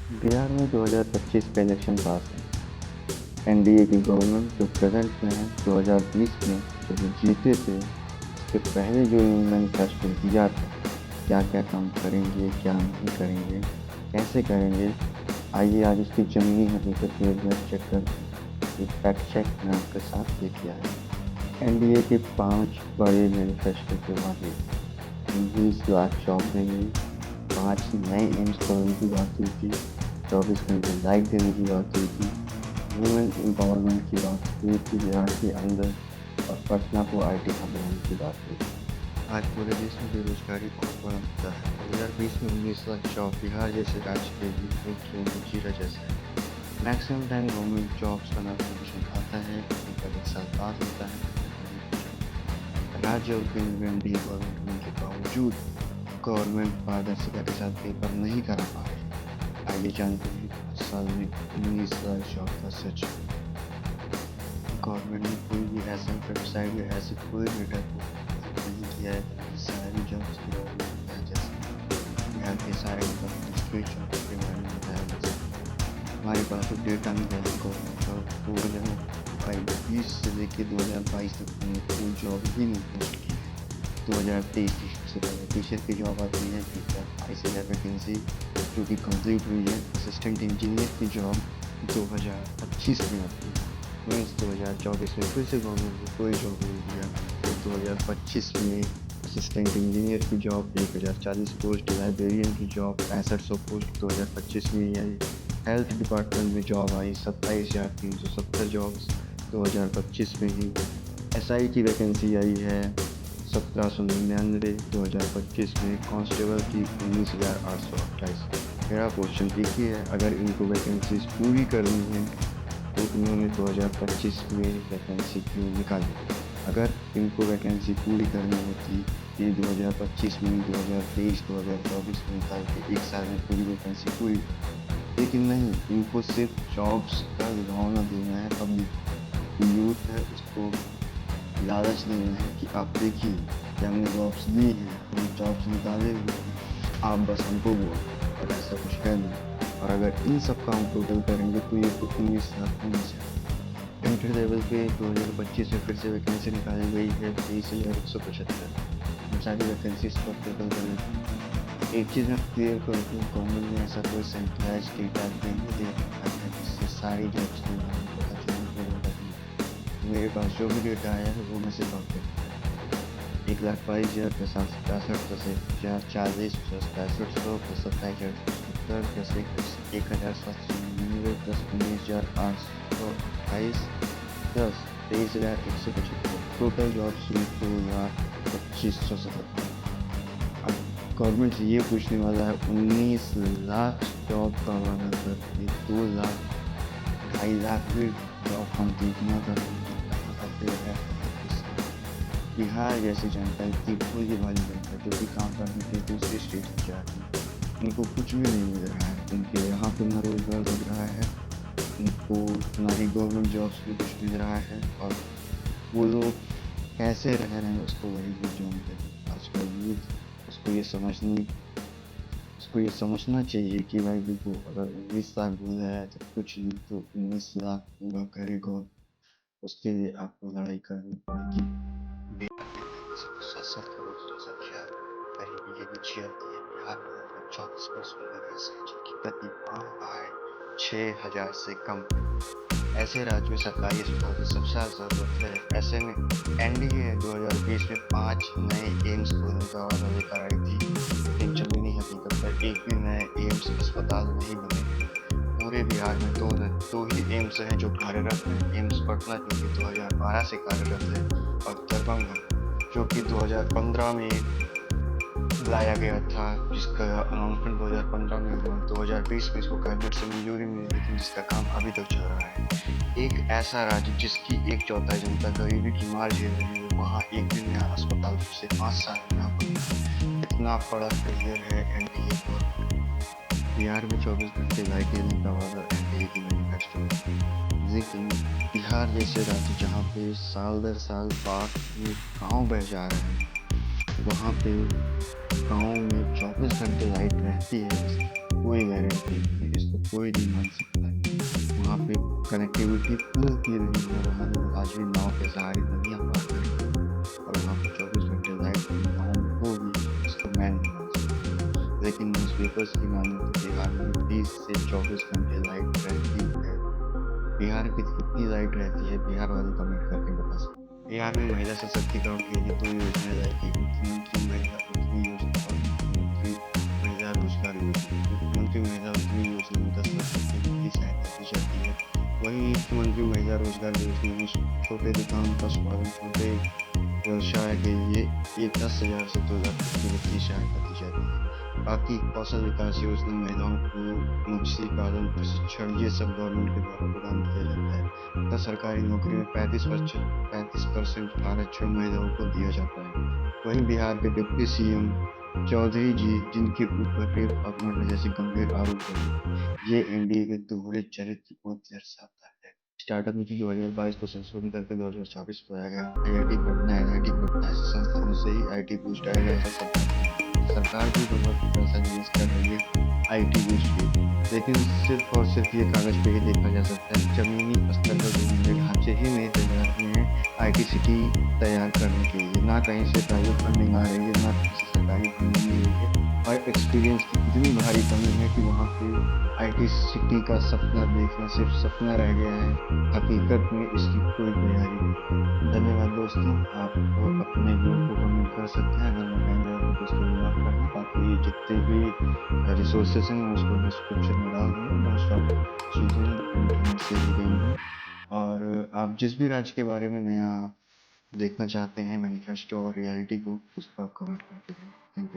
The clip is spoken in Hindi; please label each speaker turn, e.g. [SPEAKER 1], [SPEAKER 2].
[SPEAKER 1] बिहार में 2025 का इलेक्शन पास है। एनडीए की गवर्नमेंट जो प्रेजेंट में है 2020 में जब वो जीते थे उसके पहले जो इन्होंने मैनिफेस्टो दिया था, क्या क्या काम करेंगे क्या नहीं करेंगे कैसे करेंगे, आइए आज उसकी ज़मीनी हकीकत को एक बार चेक करते हैं। एक फैक्ट चेक मैं आपके साथ लेके आया हूँ। एनडीए के 5 बड़े मैनिफेस्टो के वादे, 19 लाख जॉब देंगे, 5 नए एम्स खोलने की बात हुई थी, 24 घंटे लाइट देने की बात हुई थी, वुमेन एम्पावरमेंट की बात हुई थी बिहार के अंदर, और पटना को आईटी हब बनाने की बात हुई थी। आज पूरे देश में बेरोजगारी बहुत बड़ा मुद्दा है। 2020 में 19 लाख जॉब बिहार जैसे राज्य के लिए एक ड्रीम जीरा जैसा है। मैक्सिमम टाइम गवर्नमेंट जॉब्स का नोटिफिकेशन आता है, कभी कभी 1 साल बाद होता है, कभी कभी राज्य और केंद्र में एनडीए गवर्नमेंट होने के बावजूद गवर्नमेंट पारदर्शिता के साथ पेपर नहीं करा पा रही। आइए जानते हैं 5 साल में 19 लाख जॉब का सच। गवर्नमेंट ने कोई भी ऐसा वेबसाइट या ऐसे कोई डेटा को नहीं किया है कि सारी जॉब्स के बारे में बताया जा सके। बिहार के सारे डिस्ट्रिक्ट जॉब्स के बारे में बताया जा सके। हमारे पास तो डेटा नहीं है गवर्नमेंट जॉब 2022 से लेकर 2022 तक में कोई जॉब ही नहीं पोस्ट की है। 2023 से पहले टीचर की जॉब आती है, टीचर 22,000 वैकेंसी जो कि कंप्लीट हुई है। असिस्टेंट इंजीनियर की जॉब 2025 में आती है। मीन्स 2024 में फिर से गवर्नमेंट ने कोई जॉब नहीं दिया, तो 2025 में असिस्टेंट इंजीनियर की जॉब 1040 पोस्ट, लाइब्रेरियन की जॉब 6500 पोस्ट 2025 में आई। हेल्थ डिपार्टमेंट में जॉब आई 27,370 जॉब्स 2025 में ही। एसआई की वैकेंसी आई है 1799 2025 में। कांस्टेबल की 19,828। मेरा क्वेश्चन एक ही है, अगर इनको वैकेंसीज पूरी करनी है तो उन्होंने 2025 में वैकेंसी क्यों निकाली? अगर इनको वैकेंसी पूरी करनी होती ये 2025 में 2023 2024 में निकाल के एक साल में पूरी वैकेंसी पूरी, लेकिन नहीं, इनको सिर्फ जॉब्स का लुभावना देना है। पब्लिक यूथ है उसको लालच देना है कि आप देखिए कि हमने जॉब्स दी हैं, हमने जॉब्स निकाले हुए हैं, आप बस हमको बोलो, और ऐसा कुछ है नहीं। और अगर इन सब का हम टोटल करेंगे तो ये तो 19 लाख होनी चाहिए। एंट्री लेवल पे 2025 में फिर से वैकेंसी निकाली गई है 23,175। हम सारी वैकेंसीज पर टोटल करें। एक चीज़ मैं क्लियर कर दूँ, गवर्नमेंट ने ऐसा कोई सेंट्रलाइज डेटा नहीं दे रखा है जिससे सारी जॉब्स के बारे में पता चले। मेरे पास जो भी डेटा आया है वो मैं सिर्फ आपको 1,22,000 + 765 + 1,040 + 6500 + 27,070 + 1,799 + 19,828 + 23,175 टोटल जॉब्स 2,25,177। अब गवर्नमेंट से ये पूछने वाला है 19 लाख जॉब का वादा करके 2 लाख 2.5 लाख भी जॉब कंप्लीट ना करेंगे। बिहार जैसी जनता इतनी भोली भाली जनता जो कि काम करने के दूसरे स्टेट में जा रही है, उनको कुछ भी नहीं मिल रहा है। उनके यहाँ पे ना रोजगार लग रहा है, उनको ना ही गवर्नमेंट जॉब्स में कुछ मिल रहा है, और वो लोग कैसे रह रहे हैं उसको वही जानते हैं। आजकल यूथ उसको ये समझना चाहिए कि भाई देखो, अगर 19 लाख बोल रहा है तो कुछ नहीं तो 19 लाख पूरा करेगा, उसके लिए आपको लड़ाई करनी पड़ेगी। बिहार में 7 करोड़ जनसंख्या, गरीबी की नीचे आती है। बिहार में लगभग 24% लोग ऐसे हैं जिनकी प्रतिमाह आय 6,000 से कम है। ऐसे राज्य में सरकारी अस्पताल की सबसे ज़्यादा ज़रूरत है। ऐसे में एनडीए 2020 में 5 नए एम्स खोलने का वादा लेकर आई थी, लेकिन ज़मीनी हकीकत पर एक भी नए एम्स अस्पताल नहीं बने। पूरे बिहार में दो ही एम्स हैं जो कार्यरत हैं। एम्स पटना जो कि 2012 से कार्यरत है, और दरभंगा जो कि 2015 में लाया गया था, जिसका अनाउंसमेंट 2015 में हुआ। 2020 में इसको कैबिनेट से मंजूरी मिली, लेकिन जिसका काम अभी तक चल रहा है। एक ऐसा राज्य जिसकी 1/4 जनता गरीबी की मार झेल रही है, वहाँ एक भी नया अस्पताल पिछले 5 साल में ना बना। इतना बड़ा फेलियर है एनडीए पर। बिहार में 24 घंटे लाइट देने का वादा एनडीए की मैनिफेस्टो में, लेकिन बिहार जैसे राज्य जहाँ पे साल दर साल बाढ़ में गाँव बह जा रहे हैं, वहाँ पे गाँव में 24 घंटे लाइट रहती है, कोई गारंटी नहीं। इसको कोई नहीं मान सकता है। वहाँ पे कनेक्टिविटी पुल की रही है, वहाँ लोग आज भी नाव के सहारे नदियाँ पार कर रहे हैं और वहाँ पे 24 घंटे लाइट गाँव को भी इसको मैं नहीं मान सकता। लेकिन न्यूज़पेपर्स की माने तो बिहार में 20 से 24 घंटे लाइट रहती है। बिहार की कितनी लाइट रहती है, बिहार वाले कमेंट करके बता सकते हैं। बिहार में महिला सशक्तिकरण के लिए 2 योजनाएँ लाई गई, मुख्यमंत्री महिला उद्यमी योजना और मुख्यमंत्री महिला रोजगार योजना। मुख्यमंत्री महिला उद्यमी योजना में 10 लाख रुपये की वित्तीय सहायता दी जाती है। वहीं मुख्यमंत्री महिला रोजगार योजना में छोटे दुकान, पशुपालन, छोटे व्यवसाय के लिए ये 10,000 से 2 लाख रुपये की वित्तीय सहायता दी जाती है। बाकी कौशल विकास योजना महिलाओं को मछली पालन प्रशिक्षण ये सब गवर्नमेंट के द्वारा प्रदान किया जाता है तथा सरकारी नौकरी में 35% आरक्षण महिलाओं को दिया जाता है। वहीं बिहार के डिप्टी सीएम चौधरी जी, जिनके ऊपर रेप अपहरण जैसे गंभीर आरोप है, ये एनडीए के दोहरे चरित्र को दर्शाता है। स्टार्टअप नीति 2022 को संशोधन करके 2024 में लाया गया। आईआईटी पटना ऐसे संस्थानों से ही आईटी बूस्ट आएगा, ऐसा सरकार भी बहुत पैसा निवेश कर रही है आईटी बूस्ट पे। लेकिन सिर्फ और सिर्फ ये कागज पे ही देखा जा सकता है, जमीनी स्तर पर बुनियादी ढांचे ही नहीं तैयार हुए हैं आईटी सिटी तैयार करने के लिए। ना कहीं से प्राइवेट फंडिंग आ रही है, ना कहीं से सरकारी फंडिंग मिल रही है और एक्सपीरियंस की इतनी भारी कमी है कि वहाँ पे आईटी सिटी का सपना देखना सिर्फ सपना रह गया है, हकीकत में इसकी कोई तैयारी नहीं। धन्यवाद दोस्तों, आप अपने व्यू को कमेंट कर सकते हैं, अगर मैं कहीं गलत हूँ तो उसके लिए माफ़ करना। बाकी जितने भी रिसोर्सेज हैं मैं उसको डिस्क्रिप्शन में डाल दूँगा, मोस्ट ऑफ चीज़ें इंटरनेट से ली गई हैं। और आप जिस भी राज्य के बारे में नया देखना चाहते हैं मैनिफेस्टो और रियलिटी को, उस पर आप कमेंट करते हैं। Thank you.